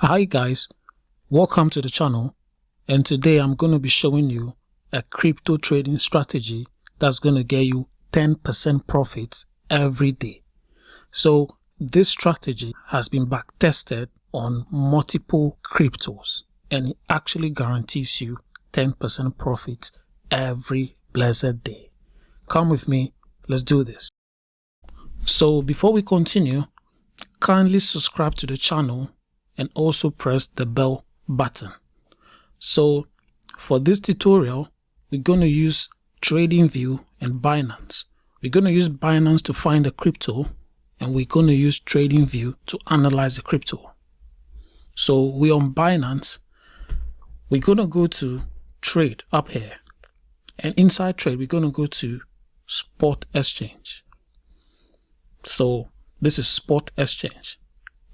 Hi guys, welcome to the channel, and today I'm going to be showing you a crypto trading strategy that's going to get you 10% profits every day. So this strategy has been back tested on multiple cryptos and it actually guarantees you 10% profit every blessed day. Come with me, let's do this. So before we continue, kindly subscribe to the channel and also press the bell button. So for this tutorial, we're going to use TradingView and Binance. We're going to use Binance to find the crypto, and we're going to use TradingView to analyze the crypto. So we're on Binance. We're going to go to trade up here, and inside trade, we're going to go to spot exchange. So this is spot exchange.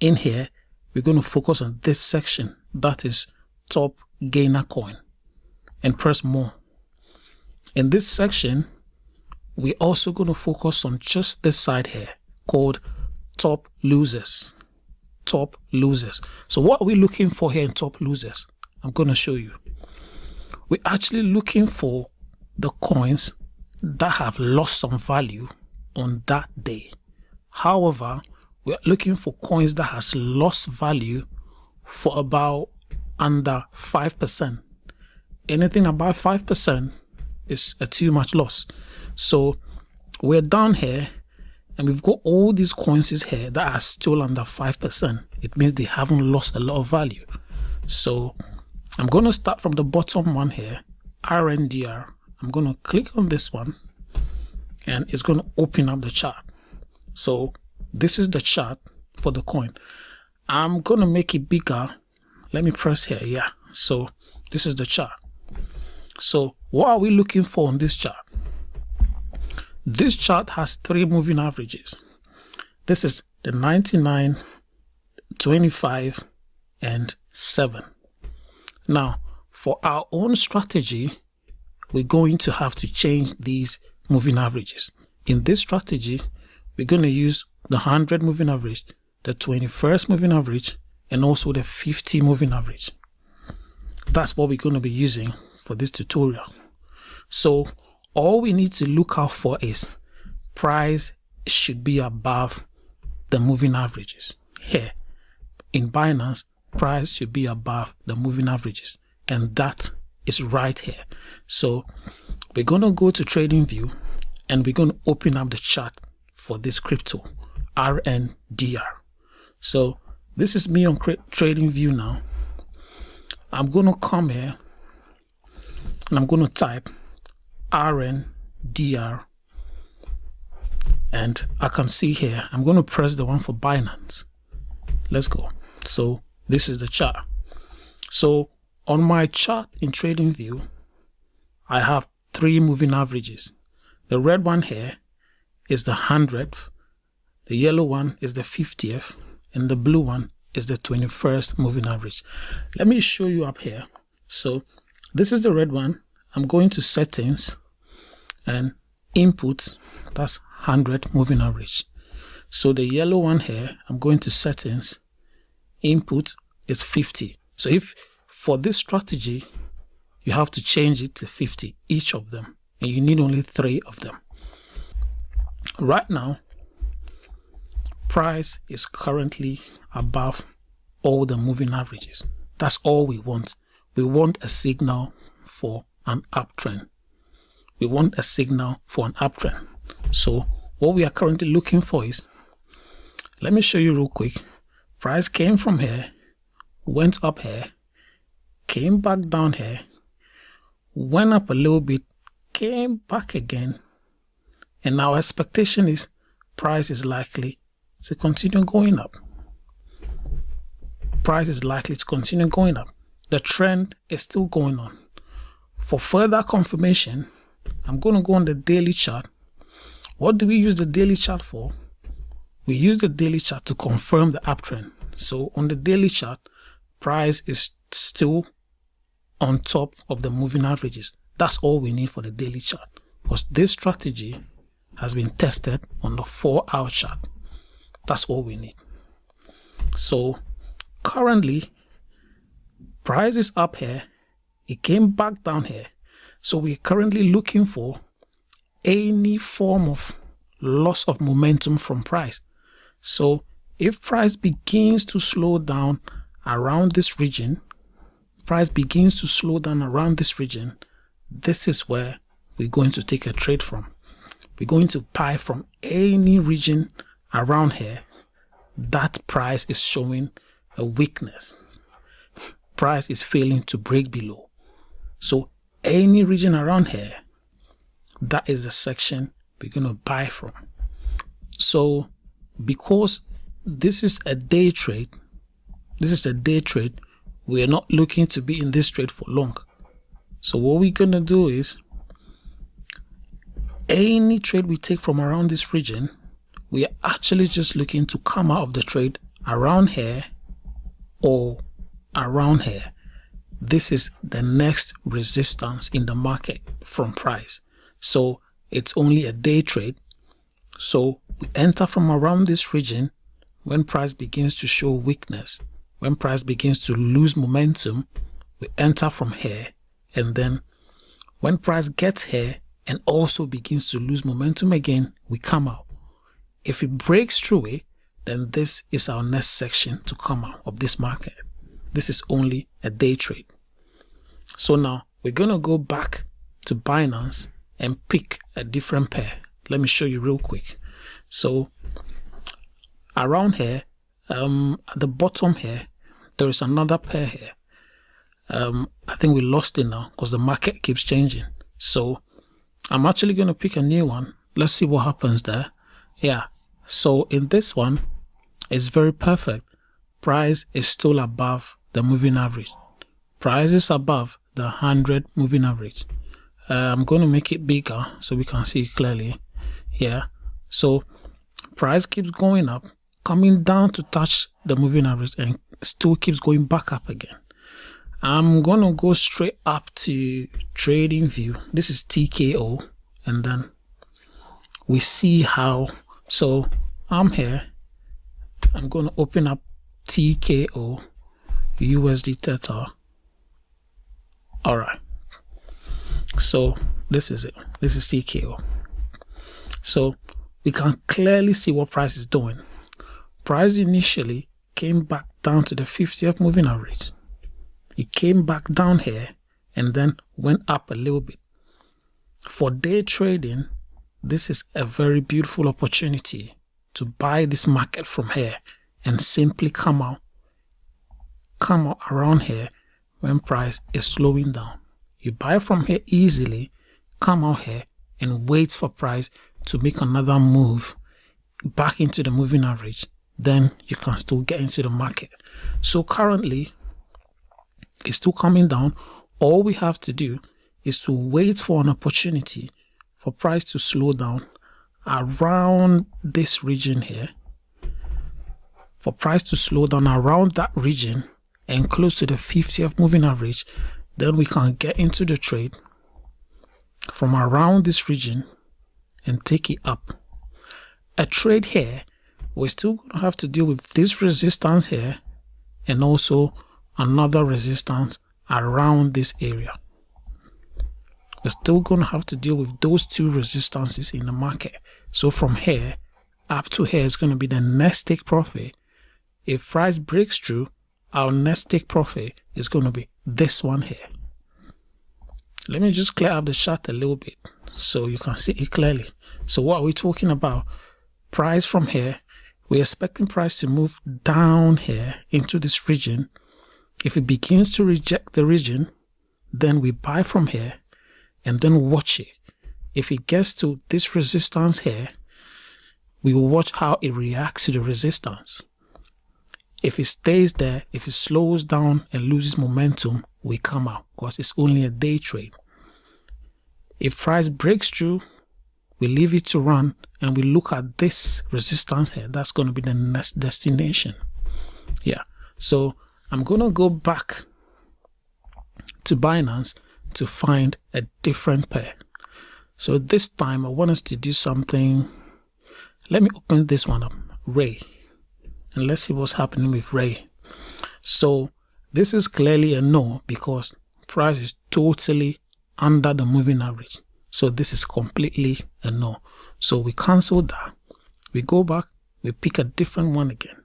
In here, we're going to focus on this section, that is top gainer coin, and press more. In this section, we're also going to focus on just this side here called top losers. Top losers. So what are we looking for here in top losers? I'm going to show you. We're actually looking for the coins that have lost some value on that day. However, we're looking for coins that has lost value for about under 5%. Anything above 5% is a too much loss. So we're down here and we've got all these coins here that are still under 5%. It means they haven't lost a lot of value. So I'm going to start from the bottom one here, RNDR. I'm going to click on this one and it's going to open up the chart. So this is the chart for the coin. I'm going to make it bigger. Let me press here. Yeah. So this is the chart. So what are we looking for on this chart? This chart has three moving averages. This is the 99, 25, and 7. Now, for our own strategy, we're going to have to change these moving averages. In this strategy, we're going to use the 100 moving average, the 21st moving average, and also the 50 moving average. That's what we're going to be using for this tutorial. So all we need to look out for is price should be above the moving averages. Here in Binance, price should be above the moving averages, and that is right here. So we're going to go to TradingView and we're going to open up the chart for this crypto, RNDR. So this is me on TradingView now. I'm going to come here and I'm going to type RNDR, and I can see here I'm going to press the one for Binance. Let's go. So this is the chart. So on my chart in TradingView, I have three moving averages. The red one here is the 100th, the yellow one is the 50th, and the blue one is the 21st moving average. Let me show you up here. So this is the red one. I'm going to settings and input, that's 100 moving average. So the yellow one here, I'm going to settings, input is 50. So if for this strategy, you have to change it to 50, each of them, and you need only 3 of them. Right now, price is currently above all the moving averages. That's all we want. We want a signal for an uptrend. We want a signal for an uptrend. So what we are currently looking for is, let me show you real quick. Price came from here, went up here, came back down here, went up a little bit, came back again, and our expectation is price is likely to continue going up. Price is likely to continue going up. The trend is still going on. For further confirmation, I'm going to go on the daily chart. What do we use the daily chart for? We use the daily chart to confirm the uptrend. So on the daily chart, price is still on top of the moving averages. That's all we need for the daily chart, because this strategy has been tested on the 4-hour chart. That's all we need. So currently Price is up here. It came back down here. So we're currently looking for any form of loss of momentum from price. So if price begins to slow down around this region, this is where we're going to take a trade from. We're going to buy from any region around here that price is showing a weakness. Price is failing to break below. So any region around here, that is the section we're going to buy from. So because this is a day trade, we are not looking to be in this trade for long. So what we're going to do is, any trade we take from around this region, we are actually just looking to come out of the trade around here or around here. This is the next resistance in the market from price. So it's only a day trade. So we enter from around this region. When price begins to show weakness, when price begins to lose momentum, we enter from here. And then when price gets here and also begins to lose momentum again, we come out. If it breaks through it, then this is our next section to come out of this market. This is only a day trade. So now we're going to go back to Binance and pick a different pair. Let me show you real quick. So around here, at the bottom here, there is another pair here. I think we lost it now because the market keeps changing. So I'm actually going to pick a new one. Let's see what happens there. Yeah. So in this one, it's very perfect. Price is still above the moving average. Price is above the 100 moving average. I'm going to make it bigger so we can see it clearly. Yeah. So price keeps going up, coming down to touch the moving average, and still keeps going back up again. I'm going to go straight up to trading view. This is TKO, and then we see how. So I'm here. I'm going to open up TKO USD Theta. All right. So this is it. This is TKO. So we can clearly see what price is doing. Price initially came back down to the 50th moving average. It came back down here and then went up a little bit. For day trading, this is a very beautiful opportunity to buy this market from here and simply come out around here when price is slowing down. You buy from here easily, come out here and wait for price to make another move back into the moving average. Then you can still get into the market. So currently, it's still coming down. All we have to do is to wait for an opportunity for price to slow down around this region here. For price to slow down around that region and close to the 50th moving average, then we can get into the trade from around this region and take it up. A trade here, we're still going to have to deal with this resistance here and also another resistance around this area. We're still going to have to deal with those two resistances in the market. So from here up to here is going to be the next take profit. If price breaks through, our next take profit is going to be this one here. Let me just clear up the chart a little bit so you can see it clearly. So what are we talking about? Price from here, we're expecting price to move down here into this region. If it begins to reject the region, then we buy from here and then watch it. If it gets to this resistance here, we will watch how it reacts to the resistance. If it stays there, if it slows down and loses momentum, we come out because it's only a day trade. If price breaks through, we leave it to run and we look at this resistance here. That's going to be the next destination. Yeah. So I'm going to go back to Binance to find a different pair. So this time I want us to do something. Let me open this one up, Ray. And let's see what's happening with Ray. So This is clearly a no because price is totally under the moving average. So this is completely a no. So we cancel that. We go back, we pick a different one again.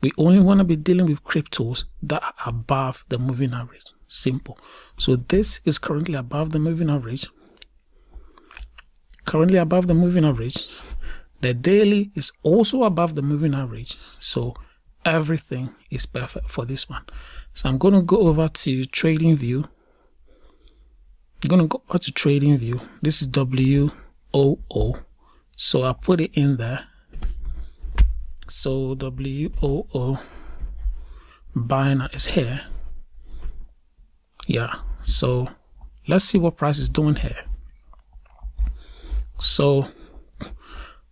We only want to be dealing with cryptos that are above the moving average. Simple. So this is currently above the moving average. Currently above the moving average. The daily is also above the moving average. So everything is perfect for this one. So I'm going to go over to trading view. I'm going to go over to trading view. This is WOO. So I put it in there. So WOO Binance is here. Yeah. So let's see what price is doing here. So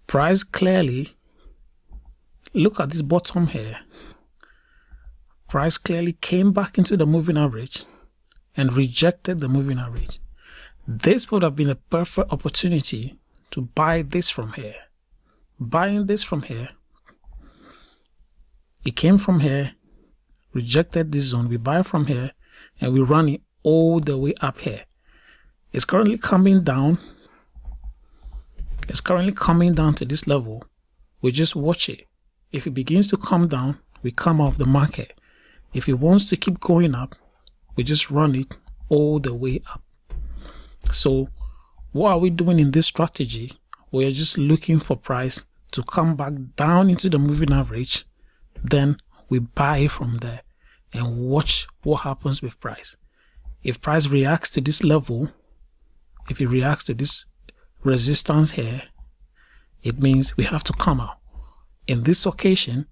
price clearly, look at this bottom here. Price clearly came back into the moving average and rejected the moving average. This would have been a perfect opportunity to buy this from here. Buying this from here, it came from here, rejected this zone. We buy from here and we run it all the way up here. It's currently coming down. It's currently coming down to this level. We just watch it. If it begins to come down, we come off the market. If it wants to keep going up, we just run it all the way up. So what are we doing in this strategy? We are just looking for price to come back down into the moving average. Then we buy from there and watch what happens with price. If price reacts to this level, if it reacts to this resistance here, it means we have to come out. In this occasion,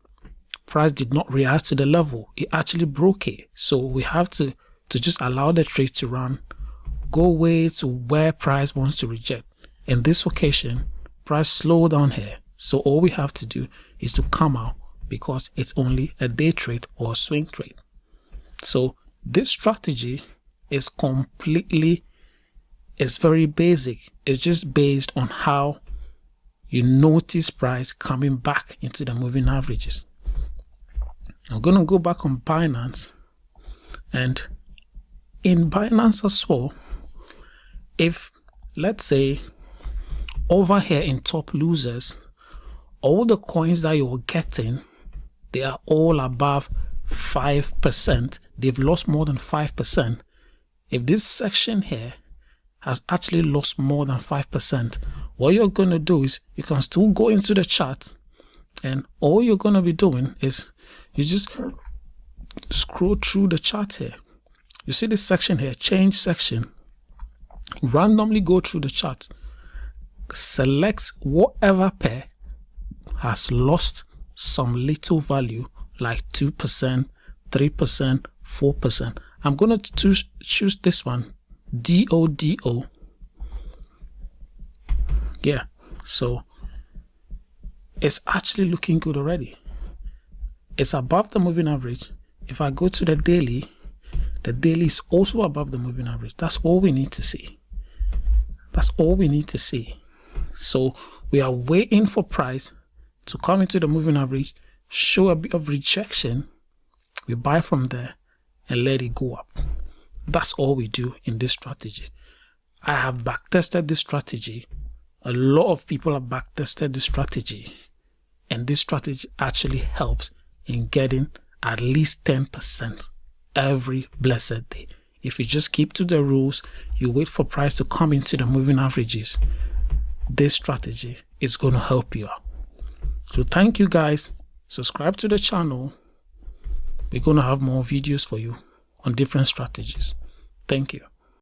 price did not react to the level. It actually broke it. So we have to just allow the trade to run, go way to where price wants to reject. In this occasion, price slowed down here. So all we have to do is to come out because it's only a day trade or a swing trade. So this strategy is it's very basic. It's just based on how you notice price coming back into the moving averages. I'm going to go back on Binance, and in Binance as well, if let's say over here in top losers, all the coins that you're getting, they are all above 5%. They've lost more than 5%. If this section here has actually lost more than 5%, what you're going to do is you can still go into the chart, and all you're going to be doing is you just scroll through the chart here. You see this section here, change section. Randomly go through the chart. Select whatever pair has lost some little value, like 2%, 3%, 4%. I'm going to choose this one, DODO. Yeah, so it's actually looking good already. It's above the moving average. If I go to the daily is also above the moving average. That's all we need to see. That's all we need to see. So we are waiting for price to come into the moving average, show a bit of rejection. We buy from there and let it go up. That's all we do in this strategy. I have backtested this strategy. A lot of people have backtested this strategy, and this strategy actually helps in getting at least 10% every blessed day. If you just keep to the rules, you wait for price to come into the moving averages, this strategy is going to help you out. So thank you guys. Subscribe to the channel. We're going to have more videos for you on different strategies. Thank you.